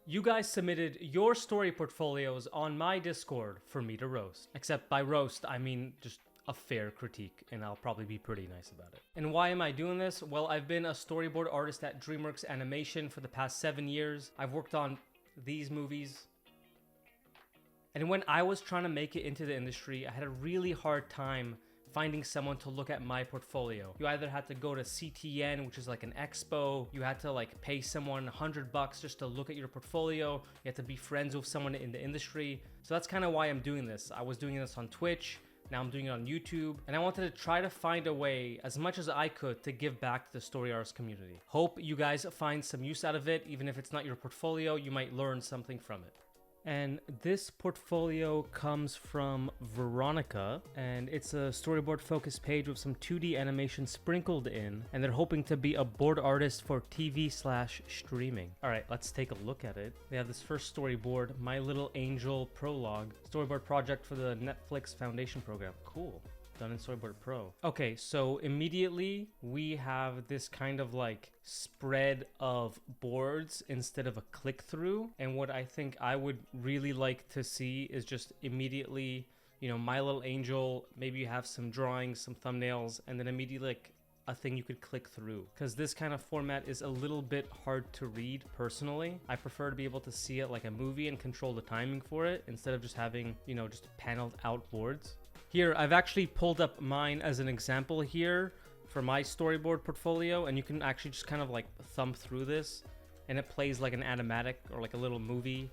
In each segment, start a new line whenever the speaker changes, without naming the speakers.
You guys submitted your story portfolios on my Discord for me to roast. Except by roast, I mean just a fair critique, and I'll probably be pretty nice about it. And why am I doing this? Well, I've been a storyboard artist at DreamWorks Animation for the past 7 years. I've worked on these movies. And when I was trying to make it into the industry, I had a really hard time finding someone to look at my portfolio. You either had to go to CTN, which is like an expo, you had to like pay someone $100 just to look at your portfolio, you had to be friends with someone in the industry. So that's kind of why I'm doing this. I was doing this on Twitch, now I'm doing it on YouTube, and I wanted to try to find a way, as much as I could, to give back to the story arts community. Hope you guys find some use out of it. Even if it's not your portfolio, you might learn something from it. And this portfolio comes from Veronica, and it's a storyboard focused page with some 2D animation sprinkled in, and they're hoping to be a board artist for TV/streaming. All right, let's take a look at it. They have this first storyboard, My Little Angel Prologue, storyboard project for the Netflix Foundation program. Cool. Done in Storyboard Pro. Okay, so immediately we have this kind of like spread of boards instead of a click through. And what I think I would really like to see is just immediately, you know, My Little Angel, maybe you have some drawings, some thumbnails, and then immediately like a thing you could click through, because this kind of format is a little bit hard to read personally. I prefer to be able to see it like a movie and control the timing for it instead of just having, you know, just paneled out boards. Here, I've actually pulled up mine as an example here for my storyboard portfolio, and you can actually just kind of like thumb through this, and it plays like an animatic or like a little movie,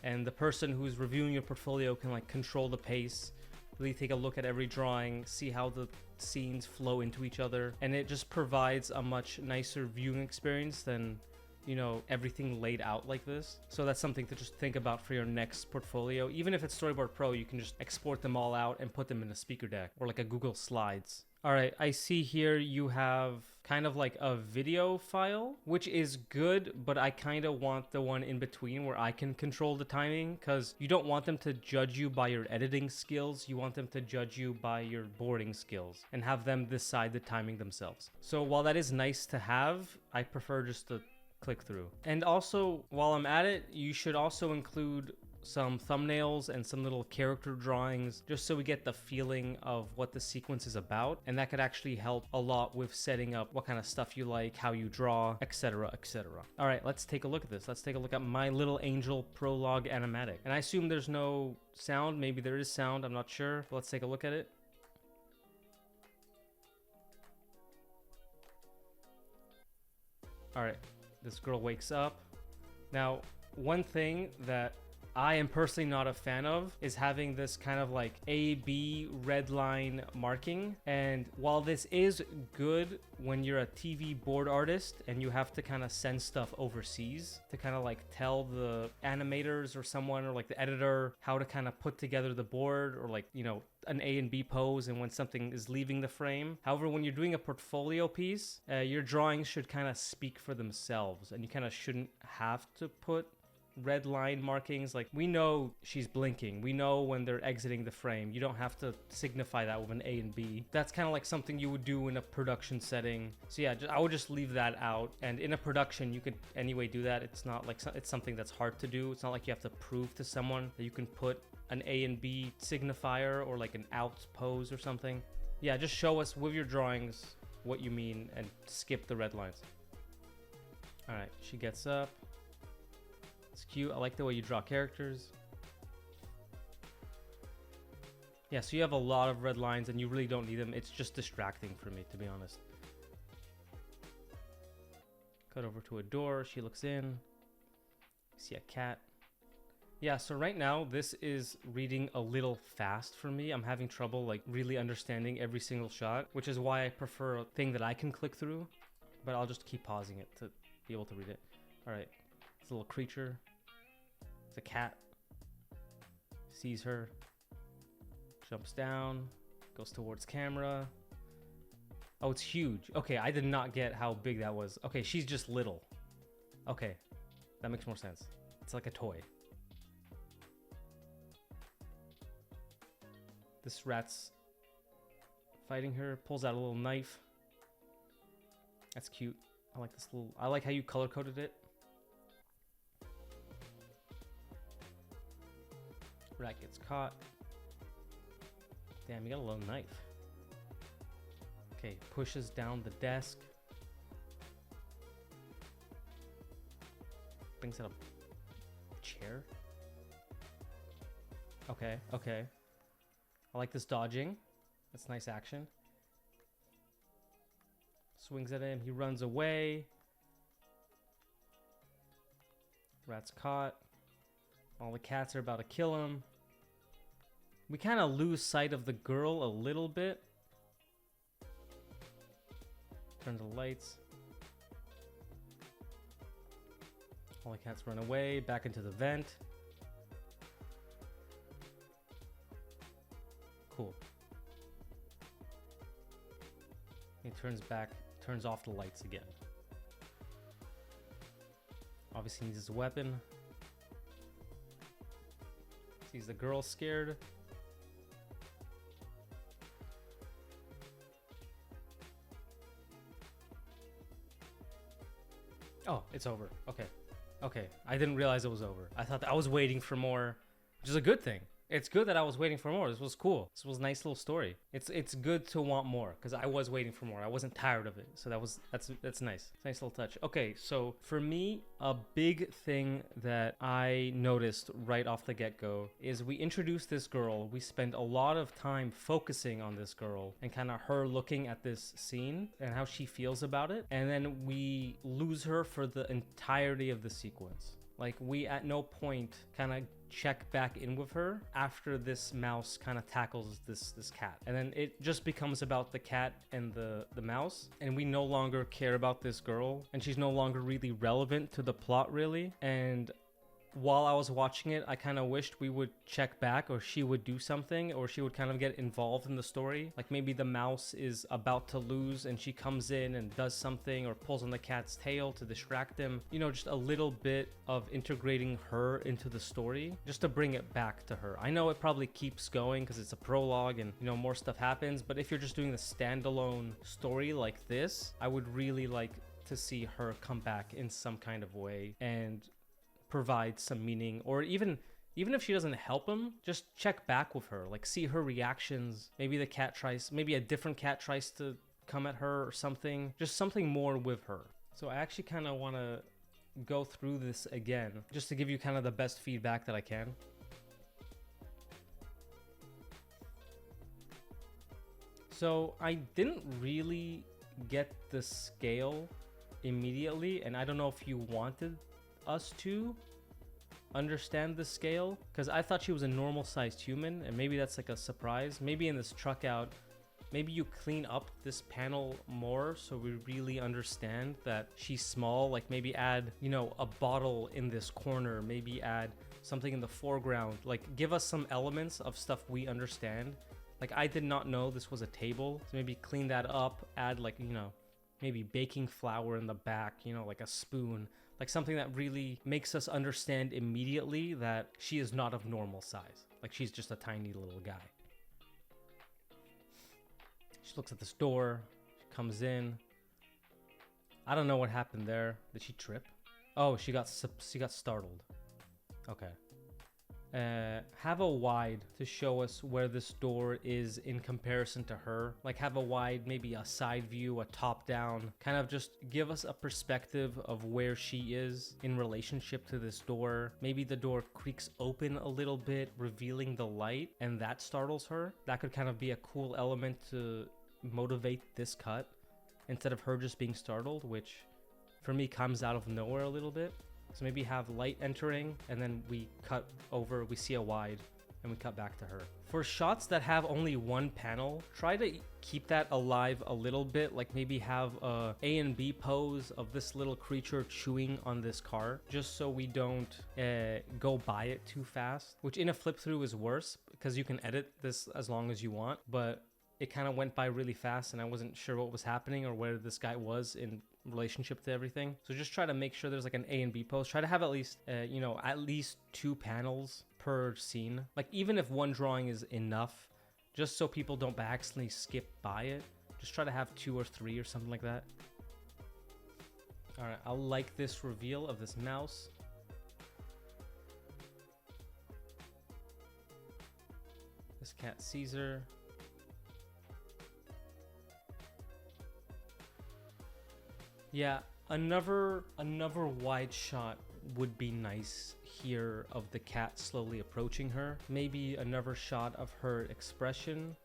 and the person who's reviewing your portfolio can like control the pace, really take a look at every drawing, see how the scenes flow into each other, and it just provides a much nicer viewing experience than, you know, everything laid out like this. So that's something to just think about for your next portfolio. Even if it's Storyboard Pro, you can just export them all out and put them in a speaker deck or like a Google Slides. All right, I see here you have kind of like a video file, which is good, but I kind of want the one in between where I can control the timing, because you don't want them to judge you by your editing skills. You want them to judge you by your boarding skills and have them decide the timing themselves. So while that is nice to have, I prefer just to click through. And also, while I'm at it, you should also include some thumbnails and some little character drawings, just so we get the feeling of what the sequence is about, and that could actually help a lot with setting up what kind of stuff you like, how you draw, etc, etc. All right, let's take a look at this. Let's take a look at My Little Angel Prologue Animatic. And I assume there's no sound. Maybe there is sound, I'm not sure, but let's take a look at it. All right, this girl wakes up. Now, one thing that I am personally not a fan of is having this kind of like A-B red line marking. And while this is good when you're a TV board artist and you have to kind of send stuff overseas to kind of like tell the animators or someone or like the editor how to kind of put together the board, or like, you know, an A and B pose and when something is leaving the frame. However, when you're doing a portfolio piece, your drawings should kind of speak for themselves, and you kind of shouldn't have to put red line markings. Like, we know she's blinking, we know when they're exiting the frame. You don't have to signify that with an A and B. That's kind of like something you would do in a production setting. So yeah, I would just leave that out. And in a production, you could anyway do that. It's not like it's something that's hard to do. It's not like you have to prove to someone that you can put an A and B signifier or like an out pose or something. Yeah, just show us with your drawings what you mean and skip the red lines. All right, she gets up. It's cute. I like the way you draw characters. Yeah, so you have a lot of red lines and you really don't need them. It's just distracting for me, to be honest. Cut over to a door. She looks in. See a cat. Yeah, so right now this is reading a little fast for me. I'm having trouble like really understanding every single shot, which is why I prefer a thing that I can click through, but I'll just keep pausing it to be able to read it. All right. It's a little creature. It's a cat. Sees her. Jumps down. Goes towards camera. Oh, it's huge. Okay, I did not get how big that was. Okay, she's just little. Okay, that makes more sense. It's like a toy. This rat's fighting her. Pulls out a little knife. That's cute. I like this little... I like how you color-coded it. Rat gets caught. Damn, you got a little knife. Okay, pushes down the desk. Brings out a chair. Okay, okay. I like this dodging. That's nice action. Swings at him. He runs away. Rat's caught. All the cats are about to kill him. We kind of lose sight of the girl a little bit. Turn the lights. All the cats run away. Back into the vent. Cool. He turns back, turns off the lights again. Obviously needs his weapon. Sees the girl scared. Oh, it's over. Okay. Okay. I didn't realize it was over. I thought that I was waiting for more, which is a good thing. It's good that I was waiting for more. This was cool. This was a nice little story. It's good to want more because I was waiting for more. I wasn't tired of it. So that's nice. Nice little touch. Okay, so for me, a big thing that I noticed right off the get-go is we introduced this girl. We spend a lot of time focusing on this girl and kind of her looking at this scene and how she feels about it. And then we lose her for the entirety of the sequence. Like, we at no point kind of check back in with her after this mouse kind of tackles this cat. And then it just becomes about the cat and the mouse. And we no longer care about this girl. And she's no longer really relevant to the plot, really. And while I was watching it, I kind of wished we would check back, or she would do something, or she would kind of get involved in the story. Like maybe the mouse is about to lose and she comes in and does something or pulls on the cat's tail to distract him. You know, just a little bit of integrating her into the story just to bring it back to her. I know it probably keeps going because it's a prologue and, you know, more stuff happens. But if you're just doing the standalone story like this, I would really like to see her come back in some kind of way and provide some meaning, or even if she doesn't help him, just check back with her, like see her reactions. Maybe maybe a different cat tries to come at her or something, just something more with her. So I actually kind of want to go through this again just to give you kind of the best feedback that I can. So I didn't really get the scale immediately, and I don't know if you wanted us to understand the scale, because I thought she was a normal sized human, and maybe that's like a surprise. Maybe in this truck out, maybe you clean up this panel more so we really understand that she's small. Like maybe add, you know, a bottle in this corner, maybe add something in the foreground, like give us some elements of stuff we understand. Like I did not know this was a table, so maybe clean that up, add like, you know, maybe baking flour in the back, you know, like a spoon, like something that really makes us understand immediately that she is not of normal size. Like she's just a tiny little guy. She looks at this door, she comes in. I don't know what happened there. Did she trip? Oh, she got startled. Okay. Have a wide to show us where this door is in comparison to her. Like have a wide, maybe a side view, a top down, kind of just give us a perspective of where she is in relationship to this door. Maybe the door creaks open a little bit, revealing the light, and that startles her. That could kind of be a cool element to motivate this cut instead of her just being startled, which for me comes out of nowhere a little bit. So maybe have light entering, and then we cut over, we see a wide, and we cut back to her. For shots that have only one panel, try to keep that alive a little bit, like maybe have a A and B pose of this little creature chewing on this car, just so we don't go by it too fast, which in a flip through is worse, because you can edit this as long as you want, but it kind of went by really fast, and I wasn't sure what was happening or where this guy was in relationship to everything. So just try to make sure there's like an A and B pose. Try to have at least you know, at least 2 panels per scene. Like even if one drawing is enough, just so people don't by accidentally skip by it, just try to have 2 or 3 or something like that. All right, I like this reveal of this mouse. This cat sees her. Yeah, another wide shot would be nice here of the cat slowly approaching her. Maybe another shot of her expression.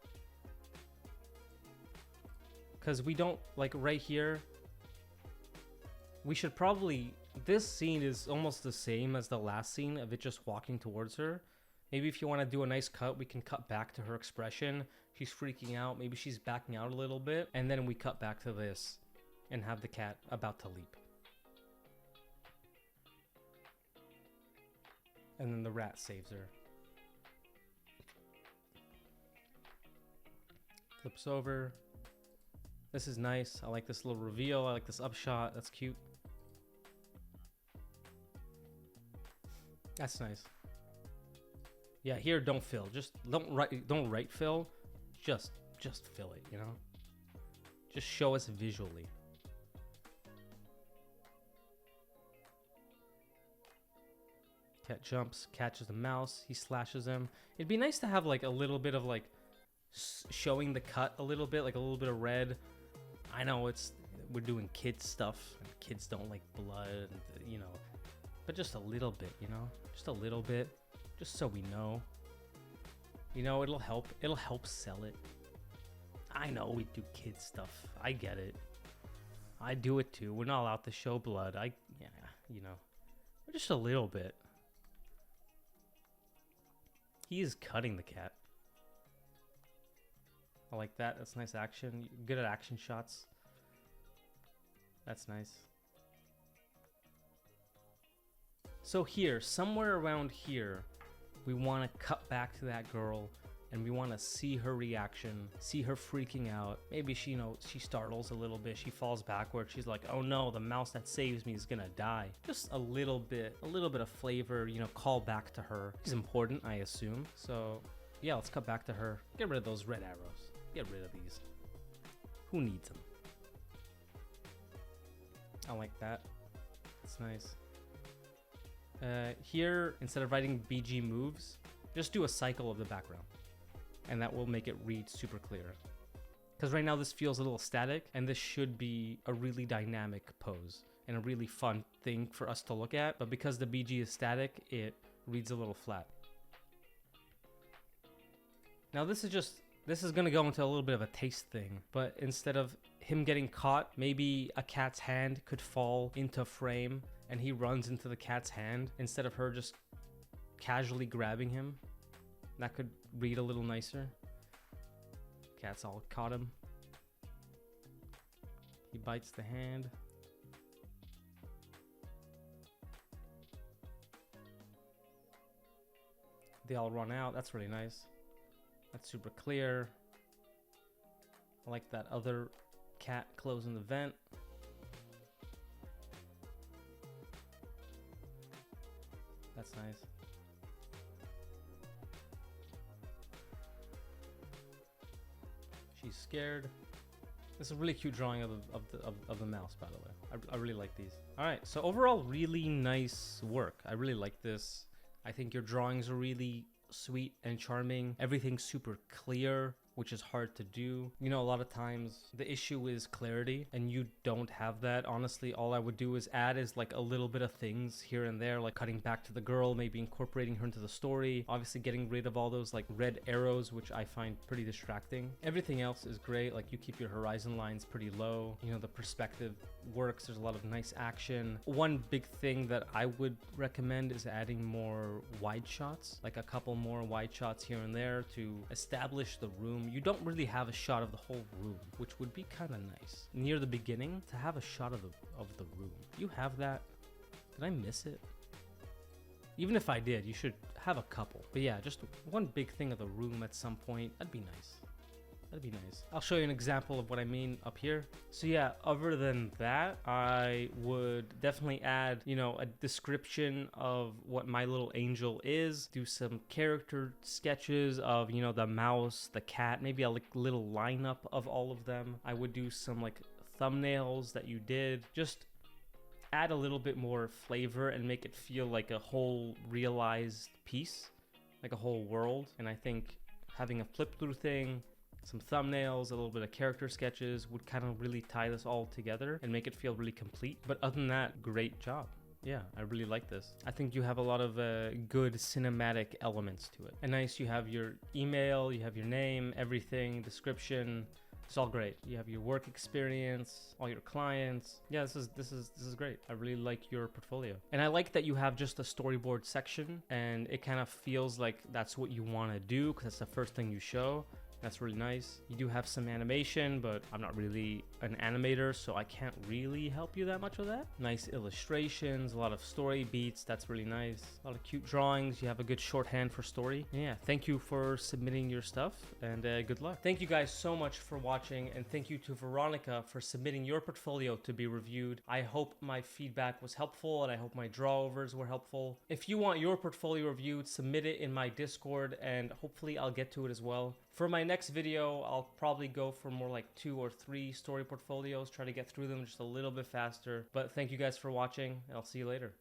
Because we don't, like right here, we should probably, this scene is almost the same as the last scene of it just walking towards her. Maybe if you want to do a nice cut, we can cut back to her expression. She's freaking out. Maybe she's backing out a little bit. And then we cut back to this and have the cat about to leap. And then the rat saves her. Flips over. This is nice. I like this little reveal. I like this upshot. That's cute. That's nice. Yeah, here don't fill. Just don't write fill. Just fill it, you know? Just show us visually. Cat jumps, catches the mouse, he slashes him. It'd be nice to have like a little bit of like showing the cut a little bit, like a little bit of red. I know we're doing kids stuff, and kids don't like blood, and, you know, but just a little bit, you know, just a little bit, just so we know. You know, it'll help sell it. I know we do kids stuff. I get it. I do it too. We're not allowed to show blood. Yeah, you know, just a little bit. He is cutting the cat. I like that. That's nice action. Good at action shots. That's nice. So here, somewhere around here, we want to cut back to that girl and we want to see her reaction, see her freaking out. Maybe she, you know, she startles a little bit. She falls backward. She's like, oh no, the mouse that saves me is gonna die. Just a little bit of flavor, you know, call back to her. It's important, I assume. So yeah, let's cut back to her. Get rid of those red arrows. Get rid of these. Who needs them? I like that. It's nice. Here, instead of writing BG moves, just do a cycle of the background. And that will make it read super clear. Because right now this feels a little static, and this should be a really dynamic pose and a really fun thing for us to look at. But because the BG is static, it reads a little flat. Now this is gonna go into a little bit of a taste thing, but instead of him getting caught, maybe a cat's hand could fall into frame and he runs into the cat's hand instead of her just casually grabbing him. That could read a little nicer. Cat's all caught him. He bites the hand. They all run out. That's really nice. That's super clear. I like that other cat closing the vent. That's nice. She's scared. This is a really cute drawing of the mouse, by the way. I really like these. All right, so overall, really nice work. I really like this. I think your drawings are really sweet and charming. Everything's super clear, which is hard to do. You know, a lot of times the issue is clarity and you don't have that. Honestly, all I would do is add is like a little bit of things here and there, like cutting back to the girl, maybe incorporating her into the story, obviously getting rid of all those like red arrows, which I find pretty distracting. Everything else is great. Like you keep your horizon lines pretty low. You know, the perspective works. There's a lot of nice action. One big thing that I would recommend is adding more wide shots, like a couple more wide shots here and there to establish the room. You don't really have a shot of the whole room, which would be kind of nice. Near the beginning, to have a shot of the room. You have that? Did I miss it? Even if I did, you should have a couple. But yeah, just one big thing of the room at some point. That'd be nice. That'd be nice. I'll show you an example of what I mean up here. So yeah, other than that, I would definitely add, you know, a description of what My Little Angel is. Do some character sketches of, you know, the mouse, the cat, maybe a little lineup of all of them. I would do some like thumbnails that you did. Just add a little bit more flavor and make it feel like a whole realized piece, like a whole world. And I think having a flip through thing, some thumbnails, a little bit of character sketches would kind of really tie this all together and make it feel really complete. But other than that, great job. Yeah, I really like this. I think you have a lot of good cinematic elements to it. And nice, you have your email, you have your name, everything, description. It's all great. You have your work experience, all your clients. Yeah, this is great. I really like your portfolio. And I like that you have just a storyboard section, and it kind of feels like that's what you want to do because that's the first thing you show. That's really nice. You do have some animation, but I'm not really an animator, so I can't really help you that much with that. Nice illustrations, a lot of story beats. That's really nice. A lot of cute drawings. You have a good shorthand for story. And yeah, thank you for submitting your stuff, and good luck. Thank you guys so much for watching, and thank you to Veronica for submitting your portfolio to be reviewed. I hope my feedback was helpful, and I hope my drawovers were helpful. If you want your portfolio reviewed, submit it in my Discord, and hopefully I'll get to it as well. For my next video, I'll probably go for more like 2 or 3 story portfolios, try to get through them just a little bit faster. But thank you guys for watching, and I'll see you later.